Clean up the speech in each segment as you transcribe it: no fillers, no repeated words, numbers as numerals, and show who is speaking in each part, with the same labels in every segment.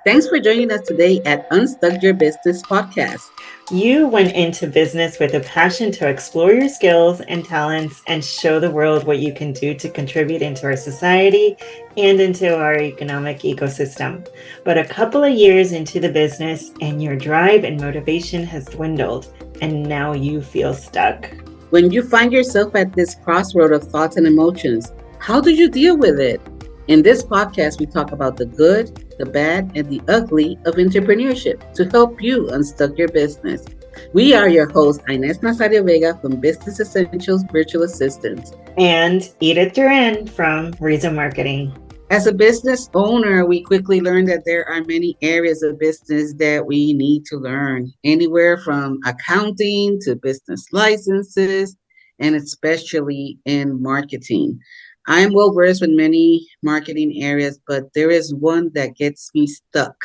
Speaker 1: Thanks for joining us today at Unstuck Your Business Podcast.
Speaker 2: You went into business with a passion to explore your skills and talents and show the world what you can do to contribute into our society and into our economic ecosystem. But a couple of years into the business and your drive and motivation has dwindled, and now you feel stuck.
Speaker 1: When you find yourself at this crossroad of thoughts and emotions, how do you deal with it? In this podcast, we talk about the good, the bad, and the ugly of entrepreneurship to help you unstuck your business. We are your hosts, Inés Nazario Vega from Business Essentials Virtual Assistants.
Speaker 2: And Edith Duran from Reason Marketing.
Speaker 1: As a business owner, we quickly learned that there are many areas of business that we need to learn, anywhere from accounting to business licenses, and especially in marketing. I'm well versed with many marketing areas, but there is one that gets me stuck,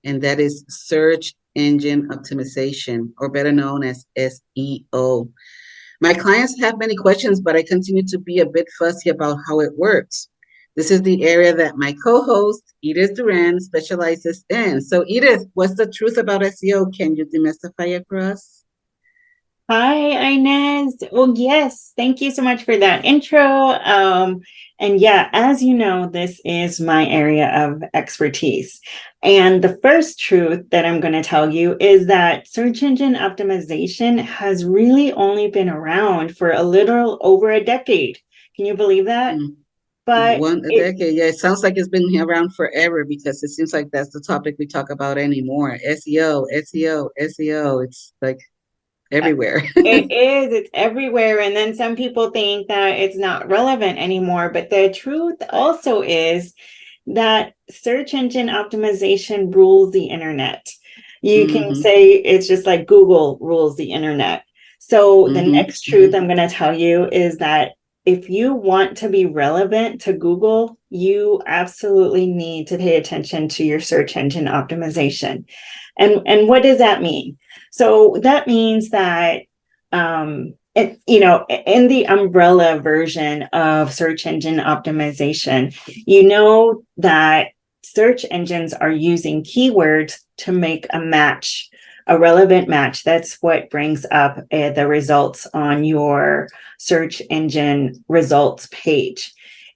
Speaker 1: and that is search engine optimization, or better known as SEO. My clients have many questions, but I continue to be a bit fussy about how it works. This is the area that my co-host, Edith Duran, specializes in. So, Edith, what's the truth about SEO? Can you demystify it for us?
Speaker 2: Hi, Inez. Well, yes, thank you so much for that intro. And yeah, as you know, this is my area of expertise. And the first truth that I'm going to tell you is that search engine optimization has really only been around for a little over a decade. Can you believe that?
Speaker 1: But a decade, yeah, it sounds like it's been around forever because it seems like that's the topic we talk about anymore. SEO, SEO, SEO. It's like everywhere.
Speaker 2: It's everywhere. And then some people think that it's not relevant anymore. But the truth also is that search engine optimization rules the internet. You can say it's just like Google rules the internet. So the next truth I'm going to tell you is that if you want to be relevant to Google, you absolutely need to pay attention to your search engine optimization. And what does that mean? So that means that, in the umbrella version of search engine optimization, you know that search engines are using keywords to make a match, a relevant match. That's what brings up the results on your search engine results page.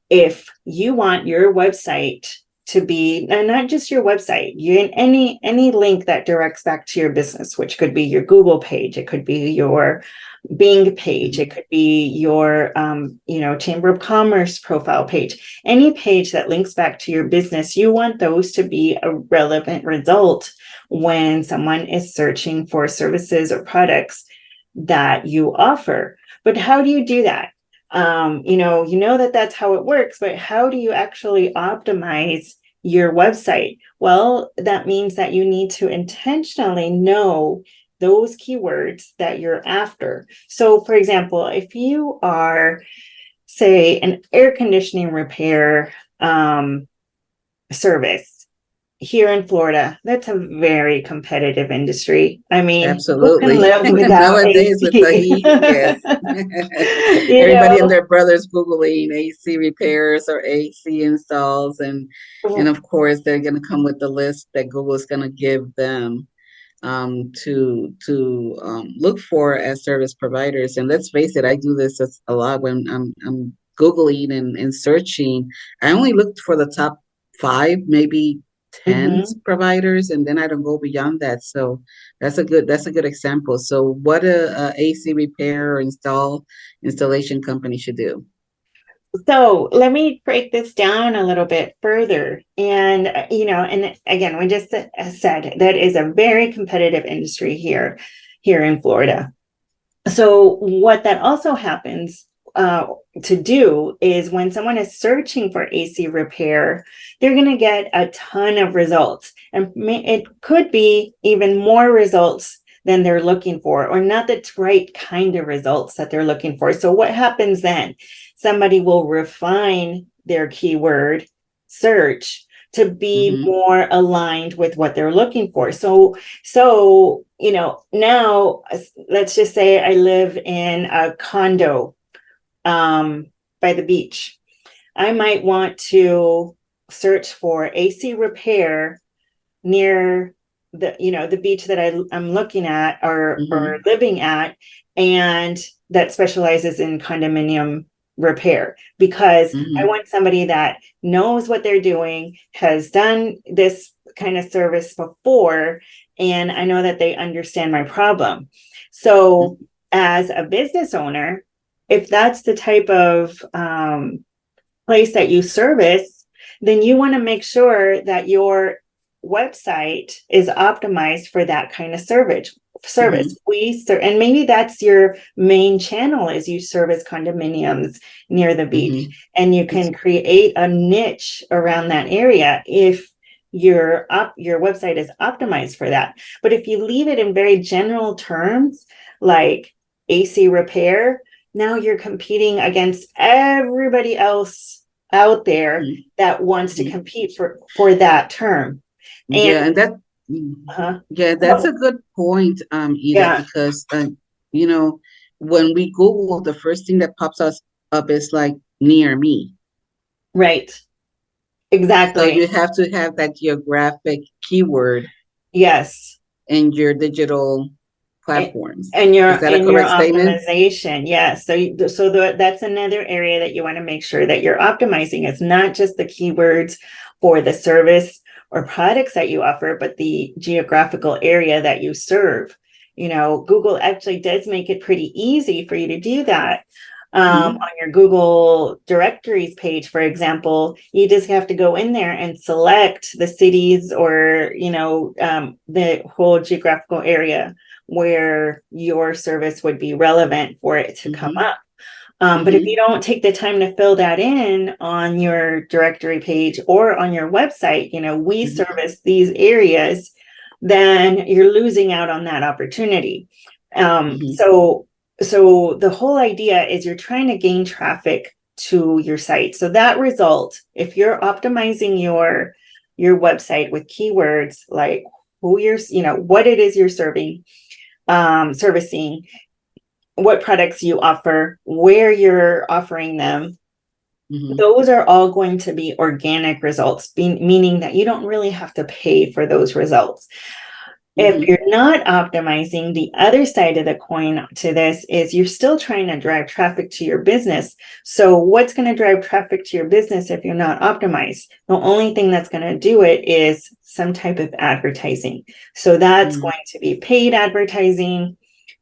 Speaker 2: If you want your website to be, and not just your website, any link that directs back to your business, which could be your Google page, it could be your Bing page, it could be your Chamber of Commerce profile page, any page that links back to your business, you want those to be a relevant result when someone is searching for services or products that you offer. But how do you do that? You know that that's how it works, but how do you actually optimize your website? Well, that means that you need to intentionally know those keywords that you're after. So, for example, if you are, say, an air conditioning repair service here in Florida, that's a very competitive industry. I mean,
Speaker 1: absolutely.
Speaker 2: Who can live without
Speaker 1: nowadays
Speaker 2: AC?
Speaker 1: With the heat, yes. Everybody and their brothers Googling AC repairs or AC installs, and of course they're going to come with the list that Google is going to give them to look for as service providers. And let's face it, I do this a lot when I'm Googling and searching. I only looked for the top 5, maybe 10 providers, and then I don't go beyond that. So that's a good example. So what a AC repair or installation company should do.
Speaker 2: So let me break this down a little bit further. And, and again, we just said that is a very competitive industry here in Florida. So what that also happens to do is when someone is searching for AC repair, they're going to get a ton of results. And it could be even more results than they're looking for, or not the right kind of results that they're looking for. So what happens then? Somebody will refine their keyword search to be more aligned with what they're looking for. So, now let's just say I live in a condo by the beach. I might want to search for AC repair near the beach that I'm looking at or living at, and that specializes in condominium repair, because I want somebody that knows what they're doing, has done this kind of service before, and I know that they understand my problem. So as a business owner, if that's the type of place that you service, then you want to make sure that your website is optimized for that kind of service. And maybe that's your main channel, is you service condominiums near the beach, and you can create a niche around that area if your website is optimized for that. But if you leave it in very general terms, like AC repair, now you're competing against everybody else out there that wants to compete for that term.
Speaker 1: And that's a good point, Ida, because when we Google, the first thing that pops us up is like near me.
Speaker 2: Right. Exactly.
Speaker 1: So you have to have that geographic keyword.
Speaker 2: Yes.
Speaker 1: In your digital platforms.
Speaker 2: And your
Speaker 1: statement?
Speaker 2: Optimization. Yes. So that's another area that you want to make sure that you're optimizing. It's not just the keywords for the service or products that you offer, but the geographical area that you serve. Google actually does make it pretty easy for you to do that. On your Google directories page, for example, you just have to go in there and select the cities or, the whole geographical area where your service would be relevant for it to come up. But if you don't take the time to fill that in on your directory page or on your website, we service these areas, then you're losing out on that opportunity. So the whole idea is you're trying to gain traffic to your site. So that result, if you're optimizing your website with keywords like who you're, what it is you're servicing, what products you offer, where you're offering them, those are all going to be organic results, meaning that you don't really have to pay for those results. If you're not optimizing, the other side of the coin to this is you're still trying to drive traffic to your business. So what's going to drive traffic to your business if you're not optimized? The only thing that's going to do it is some type of advertising. So that's going to be paid advertising,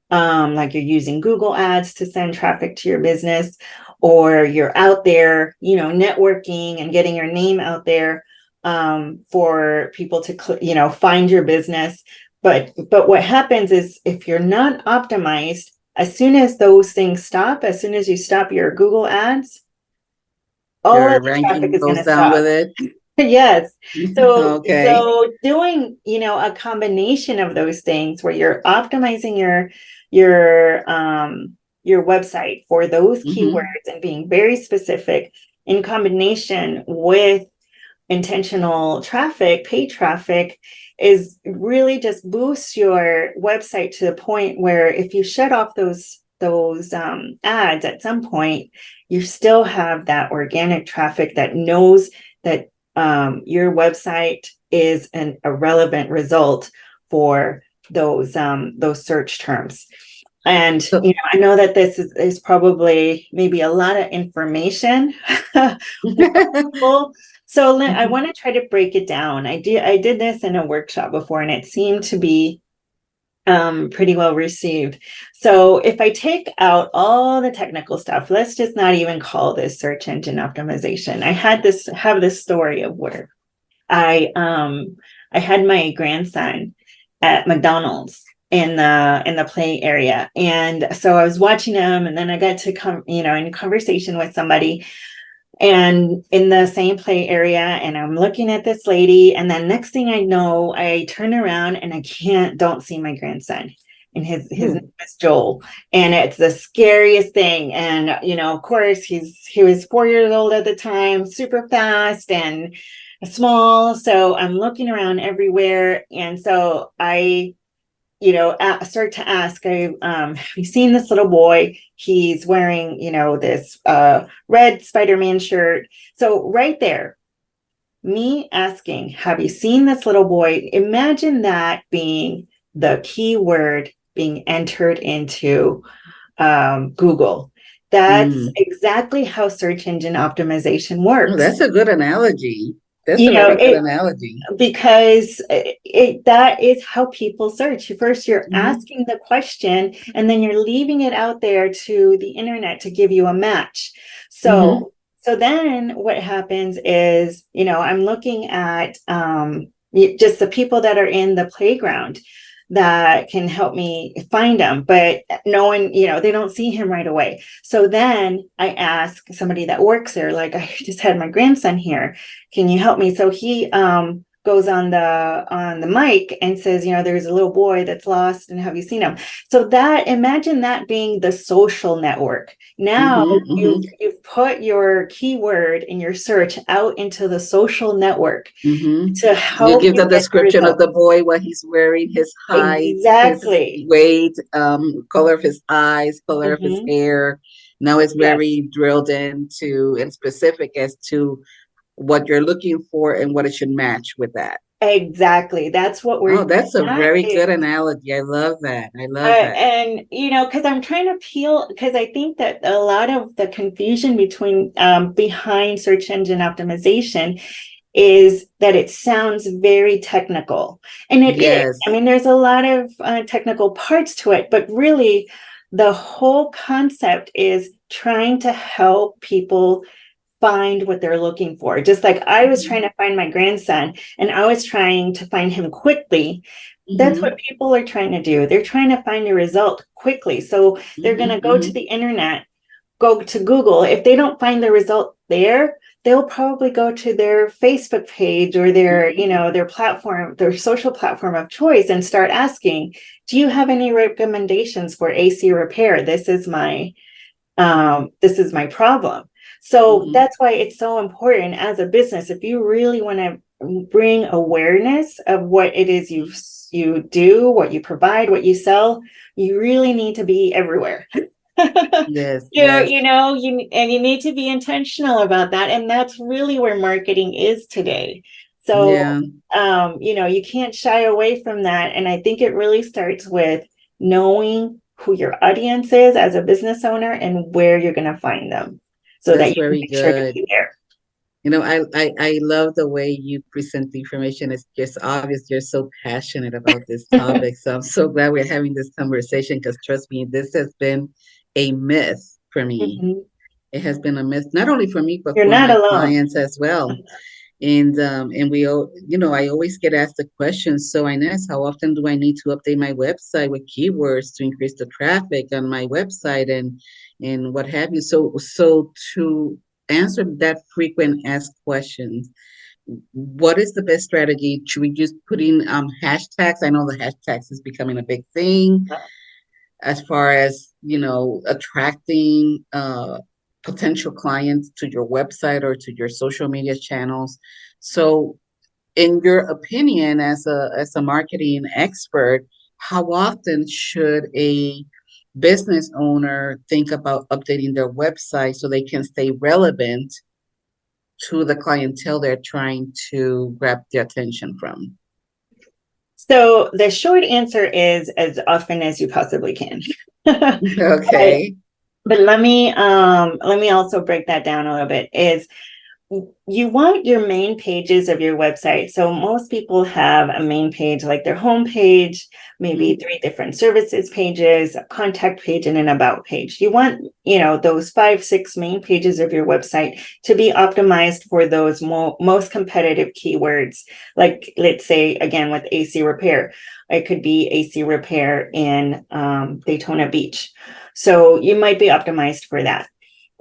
Speaker 2: like you're using Google ads to send traffic to your business, or you're out there, networking and getting your name out there for people to find your business. But what happens is, if you're not optimized, as soon as those things stop, as soon as you stop your Google ads, all the traffic is going to stop
Speaker 1: with it.
Speaker 2: Yes. So doing a combination of those things where you're optimizing your website for those keywords and being very specific, in combination with intentional traffic, paid traffic, is really just boosts your website to the point where if you shut off those ads at some point, you still have that organic traffic that knows that your website is a relevant result for those search terms. And I know that this is probably maybe a lot of information for people. So Lynn, I want to try to break it down. I did this in a workshop before, and it seemed to be pretty well received. So if I take out all the technical stuff, let's just not even call this search engine optimization. I have this story of where I had my grandson at McDonald's in the play area, and so I was watching him, and then I got to come in conversation with somebody and in the same play area, and I'm looking at this lady, and then next thing I know, I turn around and I don't see my grandson, and his name is Joel, and it's the scariest thing. And of course, he was 4 years old at the time, super fast and small. So I'm looking around everywhere, and so I start to ask, have you seen this little boy? He's wearing, this red Spider-Man shirt. So right there, me asking, have you seen this little boy? Imagine that being the keyword being entered into Google. That's
Speaker 1: Mm.
Speaker 2: exactly how search engine optimization
Speaker 1: Oh,
Speaker 2: works.
Speaker 1: that's a good analogy. That's
Speaker 2: You
Speaker 1: a
Speaker 2: know,
Speaker 1: very good analogy.
Speaker 2: because that is how people search. First, you're
Speaker 1: Mm-hmm.
Speaker 2: asking the question, and then you're leaving it out there to the internet to give you a match.
Speaker 1: Mm-hmm.
Speaker 2: So then what happens is, I'm looking at just the people that are in the playground that can help me find him, but no one, they don't see him right away. So then I ask somebody that works there, like, I just had my grandson here, can you help me? So he goes on the mic and says, there's a little boy that's lost, and have you seen him? So that, imagine that being the social network. Now
Speaker 1: Mm-hmm. Mm-hmm.
Speaker 2: you've put your keyword in your search out into the social network
Speaker 1: Mm-hmm.
Speaker 2: to
Speaker 1: You
Speaker 2: help
Speaker 1: give
Speaker 2: you
Speaker 1: the
Speaker 2: get the
Speaker 1: description of
Speaker 2: result.
Speaker 1: the boy, what he's wearing, his height, his
Speaker 2: Exactly.
Speaker 1: weight, color of his eyes, color of his
Speaker 2: Hmm.
Speaker 1: hair. Now it's
Speaker 2: Yes,
Speaker 1: very drilled into and specific as to what you're looking for and what it should match with that.
Speaker 2: exactly. That's what
Speaker 1: Oh,
Speaker 2: we're,
Speaker 1: that's a
Speaker 2: that
Speaker 1: very good
Speaker 2: is.
Speaker 1: analogy. I love that. I love that.
Speaker 2: And because I'm trying to peel, because I think that a lot of the confusion behind search engine optimization is that it sounds very technical, and it is. I
Speaker 1: Yes.
Speaker 2: mean, there's a lot of technical parts to it, but really, the whole concept is trying to help people find what they're looking for. Just like I was trying to find my grandson, and I was trying to find him quickly. That's
Speaker 1: Mm-hmm.
Speaker 2: what people are trying to do. They're trying to find a result quickly. So they're going
Speaker 1: Mm-hmm.
Speaker 2: to go to
Speaker 1: Mm-hmm.
Speaker 2: the internet, go to Google. If they don't find the result there, they'll probably go to their Facebook page or their platform, their social platform of choice, and start asking, do you have any recommendations for AC repair? This is my problem. So
Speaker 1: Mm-hmm.
Speaker 2: that's why it's so important as a business. If you really want to bring awareness of what it is you do, what you provide, what you sell, you really need to be everywhere.
Speaker 1: Yes.
Speaker 2: Yeah,
Speaker 1: Yes.
Speaker 2: you need to be intentional about that. And that's really where marketing is today. So,
Speaker 1: Yeah.
Speaker 2: you can't shy away from that. And I think it really starts with knowing who your audience is as a business owner and where you're going to find them so
Speaker 1: That's
Speaker 2: that you can
Speaker 1: very
Speaker 2: make sure to
Speaker 1: good.
Speaker 2: be there.
Speaker 1: I love the way you present the information. It's just obvious you're so passionate about this topic. So I'm so glad we're having this conversation because trust me, this has been a myth for me.
Speaker 2: Mhm.
Speaker 1: It has been a myth, not only for me, but
Speaker 2: You're
Speaker 1: for
Speaker 2: not
Speaker 1: my
Speaker 2: alone.
Speaker 1: clients as well. I always get asked the question, so Inez, how often do I need to update my website with keywords to increase the traffic on my website and what have you? So to answer that frequent asked questions, what is the best strategy? Should we just put in hashtags? I know the hashtags is becoming a big thing as far as attracting potential clients to your website or to your social media channels. So in your opinion, as a marketing expert, how often should a business owner think about updating their website so they can stay relevant to the clientele they're trying to grab the attention from?
Speaker 2: So the short answer is as often as you possibly can. but
Speaker 1: Okay.
Speaker 2: but let me also break that down a little bit. Is you want your main pages of your website. So most people have a main page, like their home page, maybe
Speaker 1: Mhm.
Speaker 2: 3 different services pages, a contact page, and an about page. You want, those 5, 6 main pages of your website to be optimized for those most competitive keywords. Like, let's say, again, with AC repair, it could be AC repair in Daytona Beach. So you might be optimized for that,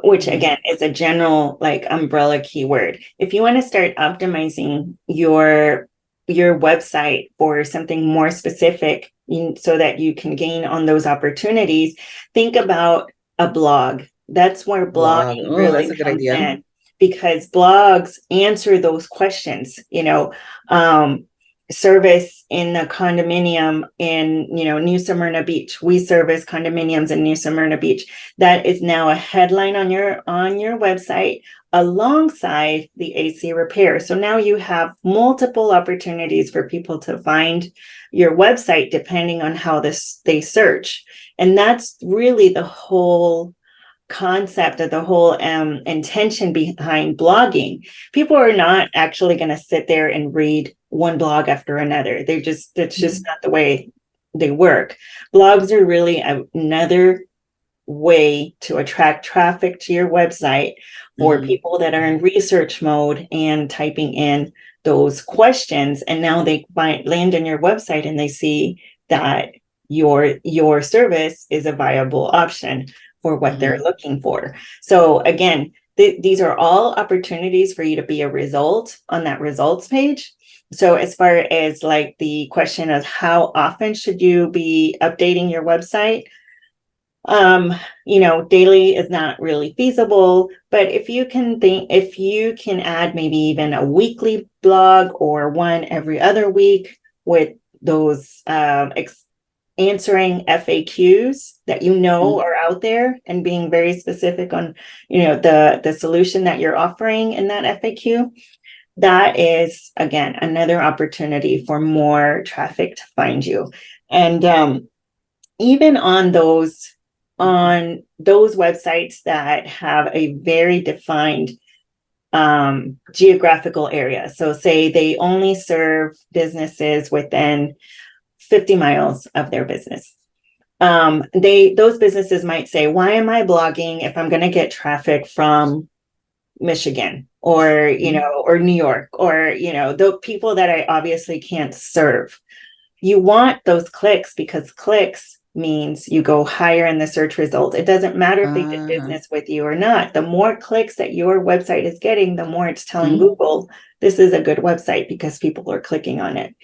Speaker 2: which
Speaker 1: Mhm.
Speaker 2: again is a general like umbrella keyword. If you want to start optimizing your website for something more specific, so that you can gain on those opportunities, think about a blog. That's where
Speaker 1: Blog.
Speaker 2: blogging
Speaker 1: Oh, that's
Speaker 2: really
Speaker 1: a good
Speaker 2: comes
Speaker 1: idea.
Speaker 2: in, because blogs answer those questions. Um, service in the condominium in, New Smyrna Beach. We service condominiums in New Smyrna Beach. That is now a headline on your website alongside the AC repair. So now you have multiple opportunities for people to find your website depending on how they search. And that's really the whole concept of the whole intention behind blogging. People are not actually going to sit there and read one blog after another. It's just not the way they work. Blogs are really another way to attract traffic to your website for people that are in research mode and typing in those questions. And now they land on your website and they see that your service is a viable option for what they're looking for. So again, these are all opportunities for you to be a result on that results page. So as far as like the question of how often should you be updating your website, daily is not really feasible, but if you can add maybe even a weekly blog or one every other week with those answering FAQs that are out there and being very specific on the solution that you're offering in that FAQ, that is again another opportunity for more traffic to find you. And even on those websites that have a very defined geographical area, so say they only serve businesses within 50 miles of their business. Those businesses might say, why am I blogging if I'm going to get traffic from Michigan or, or New York or, the people that I obviously can't serve? You want those clicks because clicks means you go higher in the search result. It doesn't matter if they did business with you or not. The more clicks that your website is getting, the more it's telling Google, this is a good website because people are clicking on it.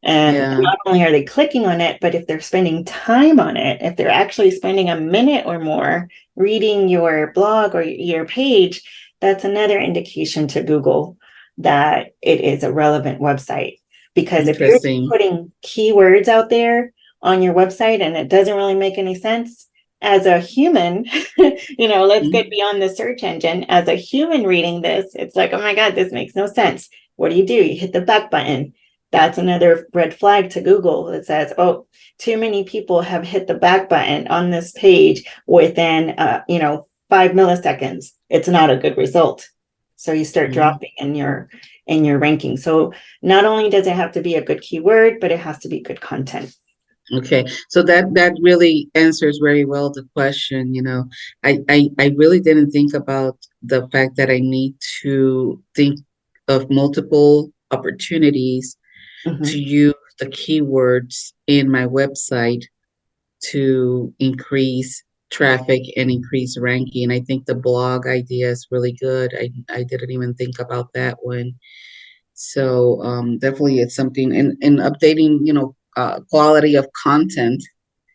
Speaker 2: And not only are they clicking on it, but if they're spending time on it, if they're actually spending a minute or more reading your blog or your page, that's another indication to Google that it is a relevant website. Because if you're putting keywords out there on your website and it doesn't really make any sense, as a human, let's get beyond the search engine. As a human reading this, it's like, oh my God, this makes no sense. What do? You hit the back button. That's another red flag to Google that says, oh, too many people have hit the back button on this page within, 5 milliseconds. It's not a good result. So you start dropping in your ranking. So not only does it have to be a good keyword, but it has to be good content.
Speaker 1: Okay, so that really answers very well the question. I really didn't think about the fact that I need to think of multiple opportunities to use the keywords in my website to increase traffic and increase ranking. I think the blog idea is really good. I didn't even think about that one. So definitely it's something in updating, quality of content,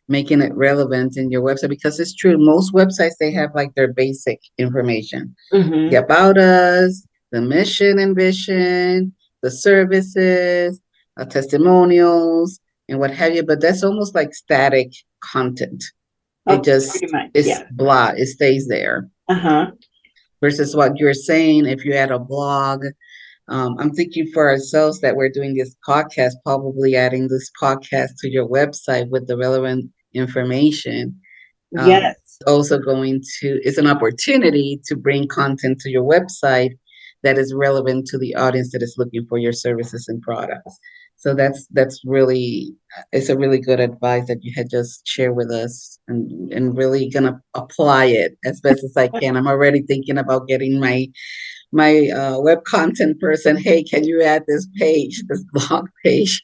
Speaker 1: making it relevant in your website, because it's true. Most websites, they have like their basic information, the about us, the mission and vision, the services, testimonials, and what have you. But that's almost like static content. It just is blah. It stays there. Versus what you're saying, if you had a blog, I'm thinking for ourselves that we're doing this podcast, probably adding this podcast to your website with the relevant information.
Speaker 2: Yes.
Speaker 1: Also it's an opportunity to bring content to your website that is relevant to the audience that is looking for your services and products. So it's a really good advice that you had just shared with us, and really gonna apply it as best as I can. I'm already thinking about getting my web content person. Hey, can you add this blog page?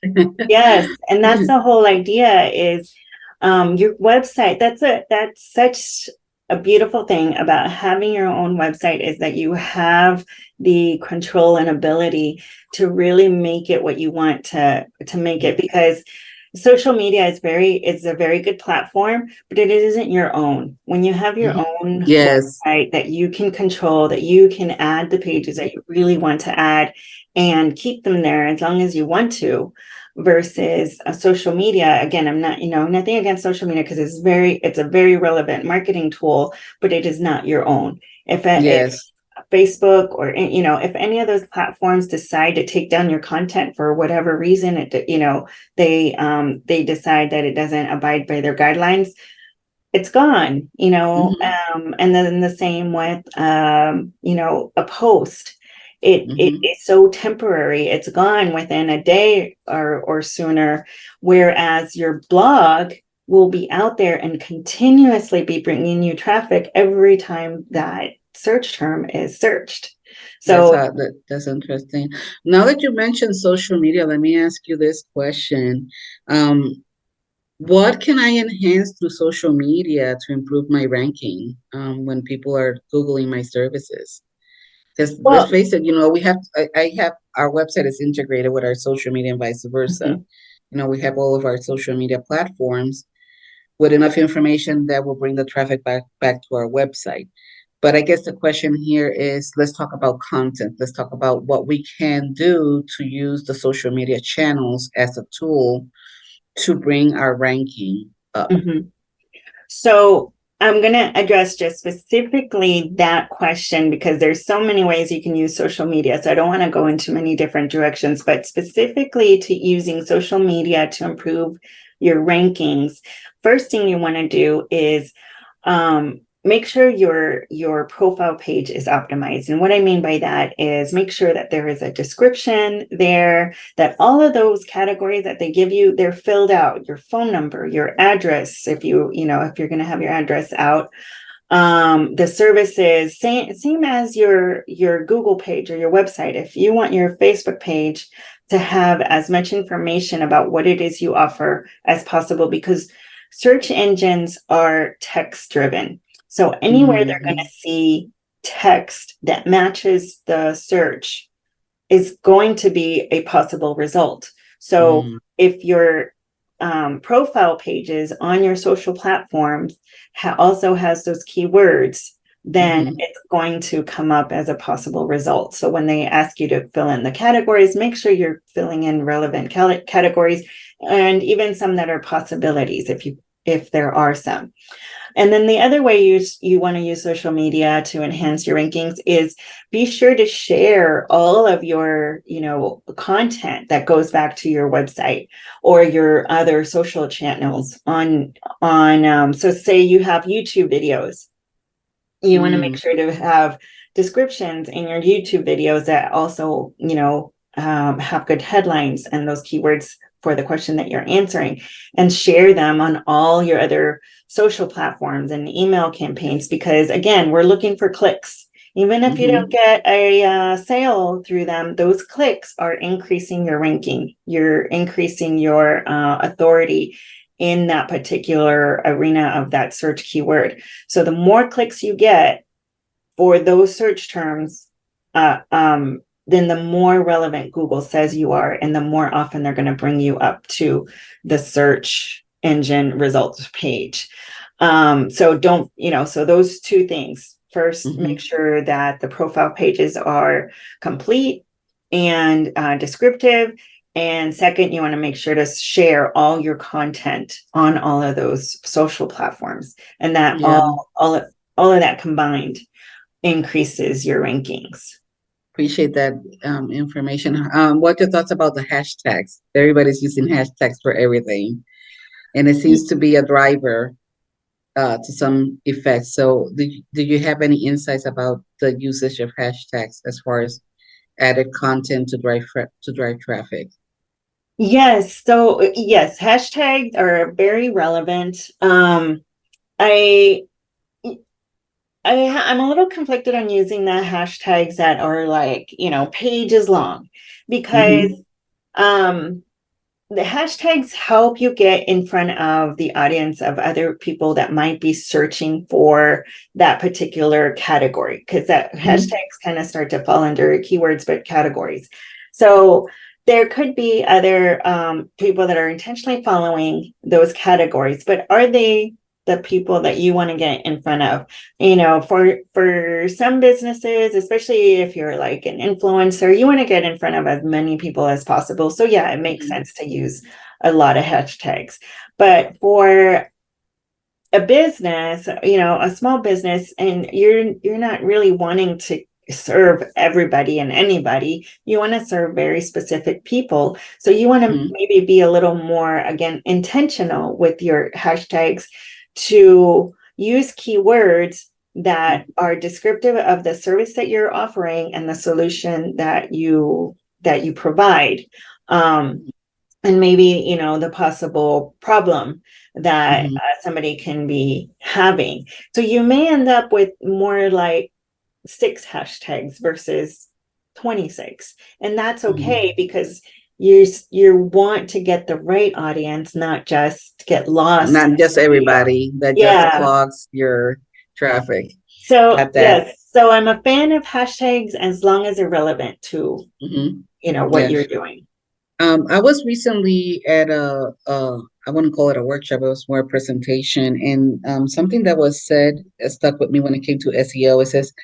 Speaker 2: Yes, and that's the whole idea is your website. That's such a beautiful thing about having your own website, is that you have the control and ability to really make it what you want to make it. Because social media is a very good platform, but it isn't your own. When you have your
Speaker 1: Mhm.
Speaker 2: own
Speaker 1: Yes.
Speaker 2: website that you can control, that you can add the pages that you really want to add and keep them there as long as you want to, versus a social media. Again, I'm not, nothing against social media because it's a very relevant marketing tool, but it is not your own. If
Speaker 1: Yes.
Speaker 2: Facebook or, if any of those platforms decide to take down your content for whatever reason, they decide that it doesn't abide by their guidelines, it's gone.
Speaker 1: Hmm.
Speaker 2: And then the same with, a post. It
Speaker 1: Hmm.
Speaker 2: is so temporary. It's gone within a day or sooner, whereas your blog will be out there and continuously be bringing you traffic every time that search term is searched. So,
Speaker 1: That's interesting. Now that you mentioned social media, let me ask you this question. Um, what can I enhance through social media to improve my ranking when people are Googling my services? Because let's
Speaker 2: well,
Speaker 1: face it, I have our website is integrated with our social media and vice versa.
Speaker 2: mhm.
Speaker 1: We have all of our social media platforms with enough information that will bring the traffic back to our website. But I guess the question here is, let's talk about content. Let's talk about what we can do to use the social media channels as a tool to bring our ranking up.
Speaker 2: Mhm. So I'm going to address just specifically that question because there's so many ways you can use social media. So I don't want to go into many different directions, but specifically to using social media to improve your rankings. First thing you want to do is make sure your profile page is optimized. And what I mean by that is make sure that there is a description there, that all of those categories that they give you, they're filled out, your phone number, your address, if you're going to have your address out, the services, same as your Google page or your website. If you want your Facebook page to have as much information about what it is you offer as possible, because search engines are text driven. So anywhere they're going
Speaker 1: Hmm.
Speaker 2: to see text that matches the search is going to be a possible result. So
Speaker 1: Mm-hmm.
Speaker 2: if your profile pages on your social platforms also has those keywords, then
Speaker 1: Hmm.
Speaker 2: it's going to come up as a possible result. So when they ask you to fill in the categories, make sure you're filling in relevant categories, and even some that are possibilities if there are some. And then the other way you want to use social media to enhance your rankings is be sure to share all of your, content that goes back to your website or your other social channels so say you have YouTube videos. You want to make
Speaker 1: Mm.
Speaker 2: sure to have descriptions in your YouTube videos that also, have good headlines and those keywords for the question that you're answering, and share them on all your other social platforms and email campaigns, because again, we're looking for clicks. Even if you don't
Speaker 1: Hmm.
Speaker 2: get a sale through them, those clicks are increasing your ranking. You're increasing your authority in that particular arena of that search keyword. So the more clicks you get for those search terms, then the more relevant Google says you are, and the more often they're going to bring you up to the search engine results page. So don't, so those two things. First, make
Speaker 1: Hmm.
Speaker 2: sure that the profile pages are complete and descriptive. And second, you want to make sure to share all your content on all of those social platforms, and that
Speaker 1: Yeah.
Speaker 2: all of that combined increases your rankings.
Speaker 1: Appreciate that information. What are your thoughts about the hashtags? Everybody's using hashtags for everything, and it seems to be a driver to some effect. So, do you have any insights about the usage of hashtags as far as added content to drive traffic?
Speaker 2: Yes. So yes, hashtags are very relevant. I I'm a little conflicted on using the hashtags that are like, pages long, because
Speaker 1: Hmm.
Speaker 2: um the hashtags help you get in front of the audience of other people that might be searching for that particular category, because that
Speaker 1: Hmm.
Speaker 2: hashtags kind of start to fall under keywords, but categories. So there could be other people that are intentionally following those categories, but are they the people that you want to get in front of? For some businesses, especially if you're like an influencer, you want to get in front of as many people as possible. So yeah, it makes sense to use a lot of hashtags. But for a business, a small business, and you're not really wanting to serve everybody and anybody. You want to serve very specific people. So you want to maybe be a little more, again, intentional with your hashtags to use keywords that are descriptive of the service that you're offering and the solution that you provide. And maybe, the possible problem that somebody can be having. So you may end up with more like 6 hashtags versus 26. And that's okay because you want to get the right audience, not just get lost.
Speaker 1: Not just everybody that just clogs your traffic.
Speaker 2: So yes, so I'm a fan of hashtags as long as they're relevant to what you're doing.
Speaker 1: I was recently at I wouldn't call it a workshop, it was more a presentation, and something that was said stuck with me when it came to SEO. It says,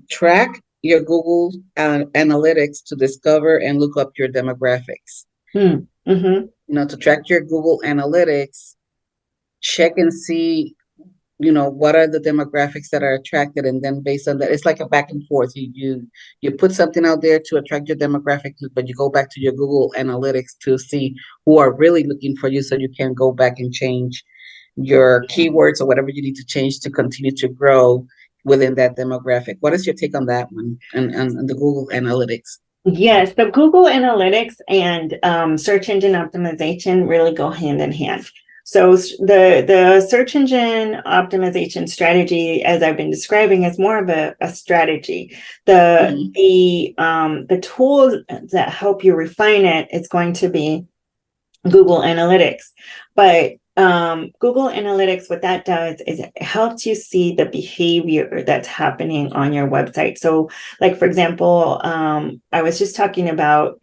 Speaker 1: track your Google analytics to discover and look up your demographics. To track your Google analytics, check and see what are the demographics that are attracted, and then based on that, it's like a back and forth. You put something out there to attract your demographic, but you go back to your Google Analytics to see who are really looking for you, so you can go back and change your keywords or whatever you need to change to continue to grow within that demographic. What is your take on that one and the Google Analytics?
Speaker 2: Yes, the Google Analytics and search engine optimization really go hand in hand. So the search engine optimization strategy, as I've been describing, is more of a strategy. The tools that help you refine it is going to be Google Analytics. But Google Analytics, what that does is it helps you see the behavior that's happening on your website. So, like, for example, I was just talking about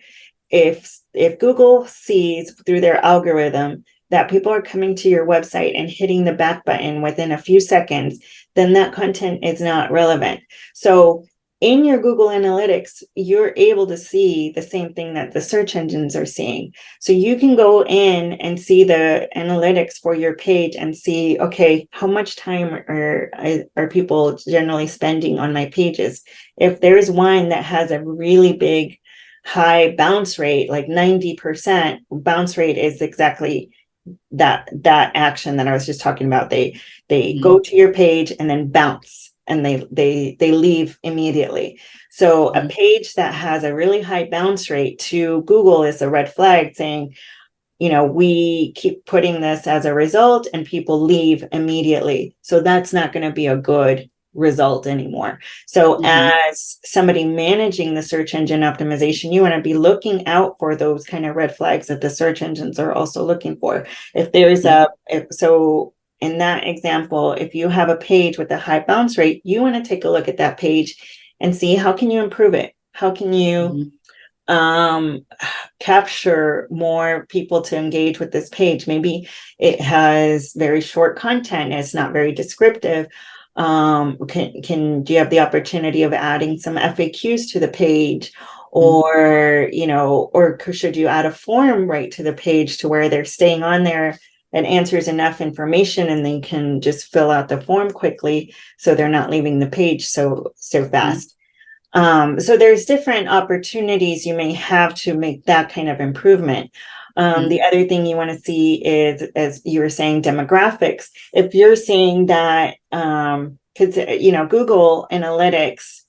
Speaker 2: if Google sees through their algorithm that people are coming to your website and hitting the back button within a few seconds, then that content is not relevant. So in your Google Analytics, you're able to see the same thing that the search engines are seeing. So you can go in and see the analytics for your page and see, okay, how much time are people generally spending on my pages? If there's one that has a really big high bounce rate, like 90% bounce rate, is exactly that action that I was just talking about. They go to your page and then bounce, and they leave immediately. So a page that has a really high bounce rate to Google is a red flag, saying, we keep putting this as a result and people leave immediately. So that's not going to be a good result anymore. So as somebody managing the search engine optimization, you want to be looking out for those kind of red flags that the search engines are also looking for. If there's so in that example, if you have a page with a high bounce rate, you want to take a look at that page and see, how can you improve it? How can you capture more people to engage with this page? Maybe it has very short content, it's not very descriptive. Do you have the opportunity of adding some FAQs to the page, or should you add a form right to the page to where they're staying on there and answers enough information and they can just fill out the form quickly, so they're not leaving the page so fast. So there's different opportunities you may have to make that kind of improvement. The other thing you want to see is, as you were saying, demographics. If you're seeing that, because Google Analytics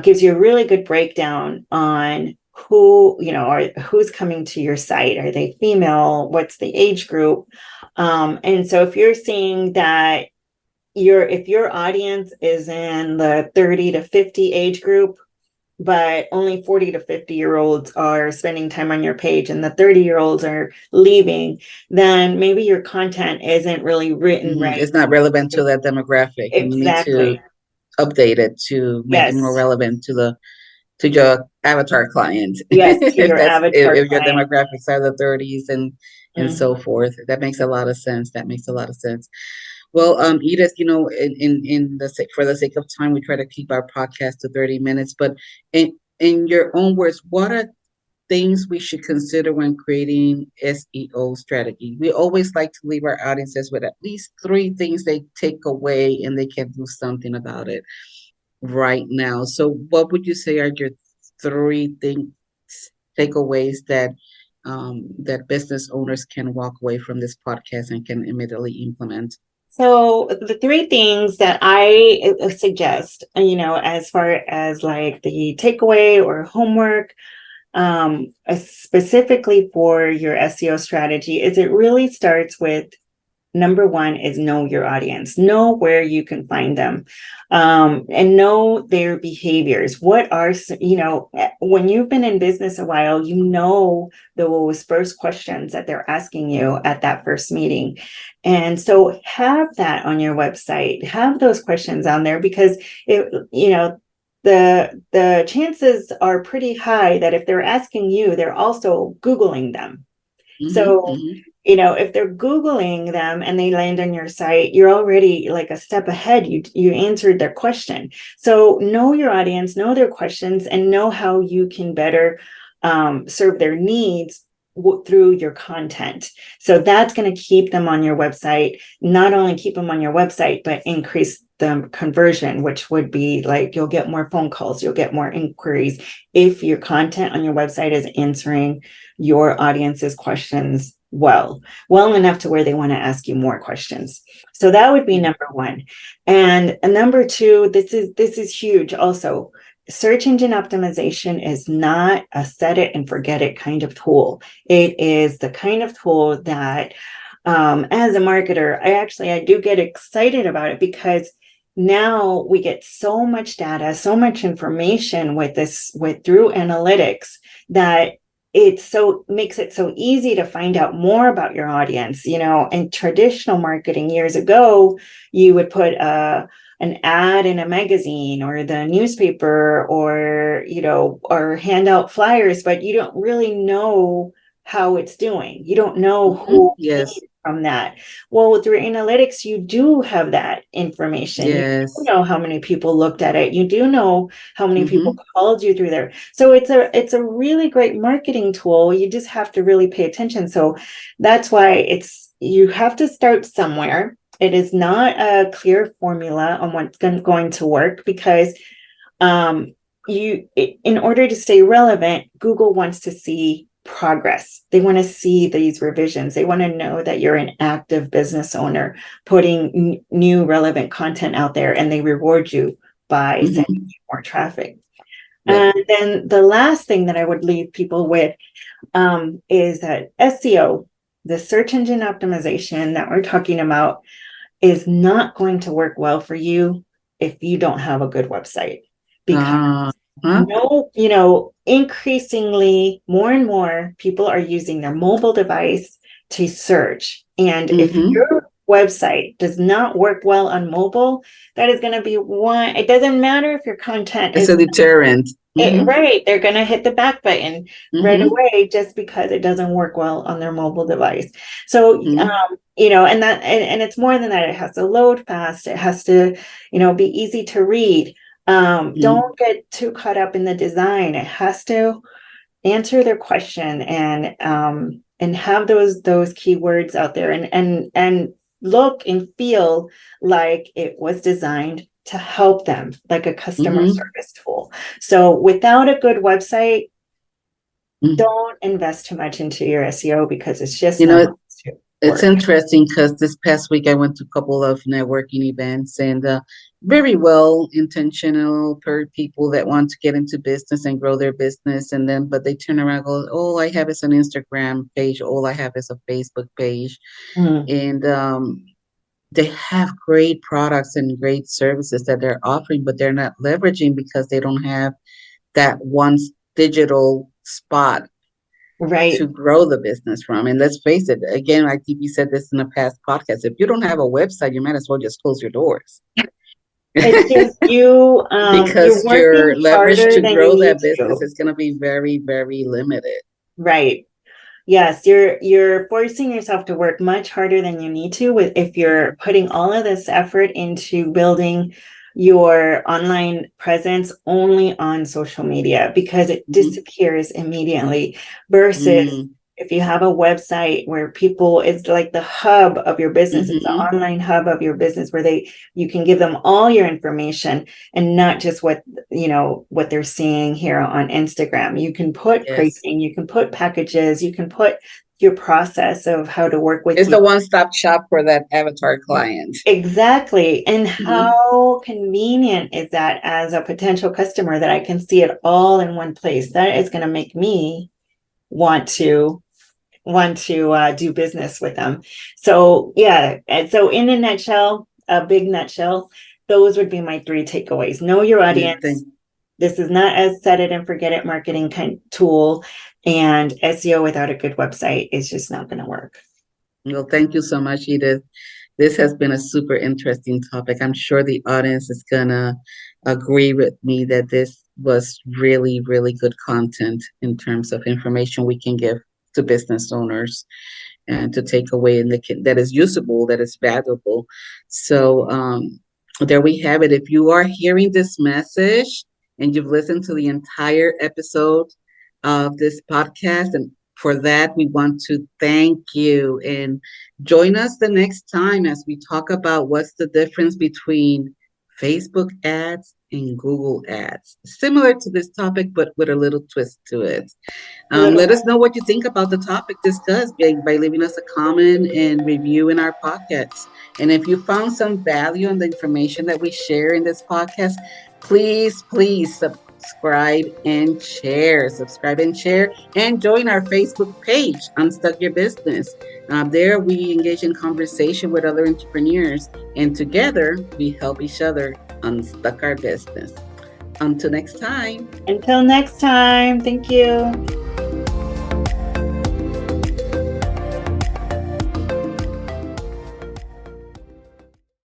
Speaker 2: gives you a really good breakdown on who's coming to your site. Are they female? What's the age group? And so if you're seeing that if your audience is in the 30 to 50 age group, but only 40 to 50-year-olds are spending time on your page and the 30-year-olds are leaving, then maybe your content isn't really written right.
Speaker 1: It's not relevant to that demographic.
Speaker 2: Exactly.
Speaker 1: And you need to update it to make it more relevant to to your avatar client,
Speaker 2: Yes, to
Speaker 1: if
Speaker 2: your
Speaker 1: that's
Speaker 2: avatar
Speaker 1: if your
Speaker 2: client.
Speaker 1: demographics are the 30s and
Speaker 2: Mhm.
Speaker 1: so forth. That makes a lot of sense. That makes a lot of sense. Well, Edith, in the sake for the sake of time, we try to keep our podcast to 30 minutes. But in your own words, what are things we should consider when creating SEO strategy? We always like to leave our audiences with at least three things they take away and they can do something about it right now. So, what would you say are your three things, takeaways that business owners can walk away from this podcast and can immediately implement?
Speaker 2: So the three things that I suggest, as far as like the takeaway or homework, specifically for your SEO strategy, is it really starts with number one is know your audience, know where you can find them, and know their behaviors. What are, when you've been in business a while, those first questions that they're asking you at that first meeting. And so have that on your website, have those questions on there, because the chances are pretty high that if they're asking you, they're also Googling them.
Speaker 1: Mm-hmm,
Speaker 2: So,
Speaker 1: mm-hmm.
Speaker 2: if they're Googling them and they land on your site, you're already like a step ahead. You answered their question. So know your audience, know their questions, and know how you can better serve their needs through your content. So that's going to keep them on your website, not only keep them on your website, but increase the conversion, which would be like you'll get more phone calls, you'll get more inquiries if your content on your website is answering your audience's questions well enough to where they want to ask you more questions. So that would be number one. And number two, this is huge also. Search engine optimization is not a set it and forget it kind of tool. It is the kind of tool that, as a marketer, I do get excited about it, because now we get so much data, so much information through analytics, that makes it so easy to find out more about your audience. In traditional marketing years ago, you would put an ad in a magazine or the newspaper, or hand out flyers, but you don't really know how it's doing. You don't know
Speaker 1: Mm-hmm.
Speaker 2: who came
Speaker 1: Yes.
Speaker 2: from that. Well, through analytics, you do have that information. You do
Speaker 1: Yes.
Speaker 2: know how many people looked at it. You do know how many people
Speaker 1: Mm-hmm.
Speaker 2: called you through there. So it's a really great marketing tool. You just have to really pay attention. So that's why you have to start somewhere. It is not a clear formula on what's going to work, because in order to stay relevant, Google wants to see progress. They want to see these revisions. They want to know that you're an active business owner putting new relevant content out there, and they reward you by sending
Speaker 1: Mm-hmm.
Speaker 2: you more traffic.
Speaker 1: Yep.
Speaker 2: And then the last thing that I would leave people with, is that SEO, the search engine optimization that we're talking about, is not going to work well for you if you don't have a good website. Because
Speaker 1: Uh, huh?
Speaker 2: increasingly more and more people are using their mobile device to search. And if
Speaker 1: Mm-hmm.
Speaker 2: your website does not work well on mobile, that is going to be one. It doesn't matter if your content
Speaker 1: It's a
Speaker 2: is
Speaker 1: deterrent. Mm-hmm.
Speaker 2: right. They're going to hit the back button right
Speaker 1: Mm-hmm.
Speaker 2: away just because it doesn't work well on their mobile device. So,
Speaker 1: Mm-hmm.
Speaker 2: and it's more than that. It has to load fast. It has to, be easy to read.
Speaker 1: Mm-hmm.
Speaker 2: Don't get too caught up in the design. It has to answer their question, and have those keywords out there, and look and feel like it was designed to help them, like a customer
Speaker 1: Mm-hmm.
Speaker 2: service tool. So without a good website,
Speaker 1: Mm-hmm.
Speaker 2: don't invest too much into your SEO, because it's just
Speaker 1: You
Speaker 2: not
Speaker 1: know,
Speaker 2: going to
Speaker 1: it's
Speaker 2: work.
Speaker 1: interesting because this past week I went to a couple of networking events and very well intentional per people that want to get into business and grow their business, and then but they turn around and go, all I have is an Instagram page, all I have is a Facebook page,
Speaker 2: Mm,
Speaker 1: and they have great products and great services that they're offering, but they're not leveraging because they don't have that one digital spot to
Speaker 2: right.
Speaker 1: grow the business from. And let's face it, again, like DP said this in a past podcast, if you don't have a website, you might as well just close your doors.
Speaker 2: It's just you're
Speaker 1: Because
Speaker 2: working
Speaker 1: your leverage
Speaker 2: harder
Speaker 1: to
Speaker 2: than you
Speaker 1: grow
Speaker 2: need
Speaker 1: that business
Speaker 2: to.
Speaker 1: is going to be very, very limited.
Speaker 2: Right. Yes, you're forcing yourself to work much harder than you need to if you're putting all of this effort into building your online presence only on social media, because it
Speaker 1: Mm-hmm.
Speaker 2: disappears immediately, versus if you have a website where people, it's like the hub of your business, it's the
Speaker 1: Mm-hmm.
Speaker 2: online hub of your business where you can give them all your information and not just what they're seeing here on Instagram. You can put
Speaker 1: Yes.
Speaker 2: pricing, you can put packages, you can put your process of how to work with
Speaker 1: It's
Speaker 2: you.
Speaker 1: the one-stop shop for that avatar client.
Speaker 2: Exactly. And
Speaker 1: Mm-hmm.
Speaker 2: how convenient is that as a potential customer, that I can see it all in one place? That is going to make me want to do business with them. So yeah, and so in a nutshell, a big nutshell, those would be my 3 takeaways. Know your
Speaker 1: Yeah,
Speaker 2: audience. This is not a set it and forget it marketing kind tool, and SEO without a good website is just not going to work.
Speaker 1: well, thank you so much, Edith. This has been a super interesting topic. I'm sure the audience is gonna agree with me that this was really, really good content in terms of information we can give to business owners and to take away that is usable, that is valuable. So there we have it. If you are hearing this message and you've listened to the entire episode of this podcast, and for that, we want to thank you, and join us the next time as we talk about what's the difference between Facebook ads and Google ads. Similar to this topic, but with a little twist to it. Let us know what you think about the topic discussed by leaving us a comment and review in our podcast. And if you found some value in the information that we share in this podcast, please, please subscribe and share. Subscribe and share, and join our Facebook page, Unstuck Your Business. There we engage in conversation with other entrepreneurs, and together we help each other unstuck our business. Until next time.
Speaker 2: Until next time, thank you.